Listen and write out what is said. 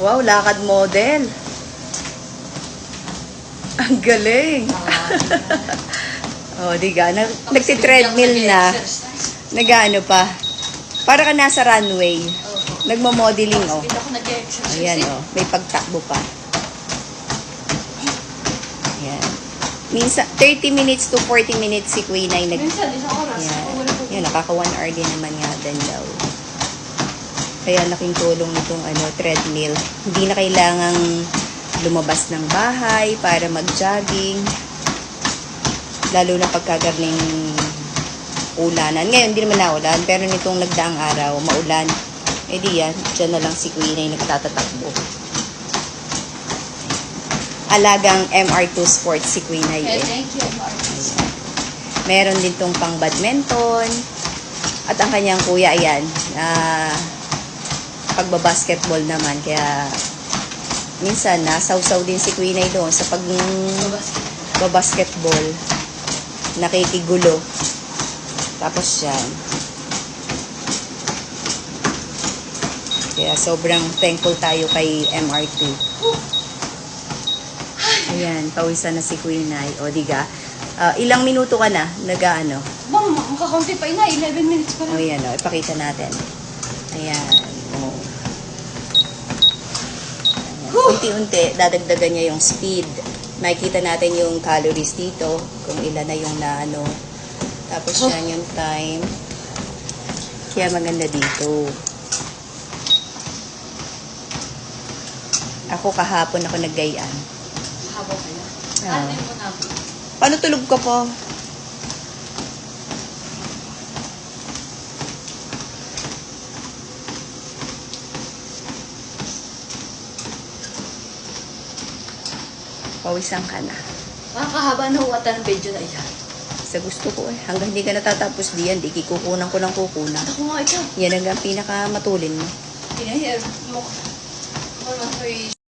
Wow, lakad model. Ang galing. Oh, di ka? Nagti-treadmill na. Nag-ano pa. Para ka nasa runway. Nagmo-modeling, oh. Ayan, oh. May pagtakbo pa. Ayan. Minsan, 30 minutes to 40 minutes si Queen ay Minsan, isang oras. Ayan. Yan, nakaka 1 hour din naman nga din daw. Kaya laking tulong nitong treadmill. Hindi na kailangang lumabas ng bahay para mag-jogging. Lalo na pagkagarning ulanan. Ngayon, hindi naman naulan. Pero nitong nagdaang araw, maulan. Eh di yan, dyan na lang si Queen ay nagtatatakbo. Alagang MR2 Sports si Queen ay Thank you, MR2. Meron din tong pang badminton. At ang kanyang kuya, ayan, pagbabasketball naman. Kaya, minsan, nasawsaw din si Queen ay doon sa pagbabasketball. Nakikigulo. Tapos yan. Kaya sobrang thankful tayo kay MR2. Ayan, pawisan na si Queen ay. O, diga. Ilang minuto ka na? Nag-ano? Ma'am, makakaunti pa ina. 11 minutes pa O, lang. yan o. Ipakita natin. Ayan. O. Ayan. Unti-unti, dadagdagan niya yung speed. Makikita natin yung calories dito. Kung ilan na yung naano. Tapos yan yung time. Kaya maganda dito. Ako kahapon ako naggayaan. Habang kayo. Ah. Ano mo natin? Paano tulog ka po? Pawisan ka na. Makakahaba na huwata ng video na iyan. Sa gusto ko eh. Hanggang hindi ka natatapos diyan, di kikukunan ko ng kukunan. Ako nga ito. Yan ang pinakamatulin mo. Pinahir. Yung...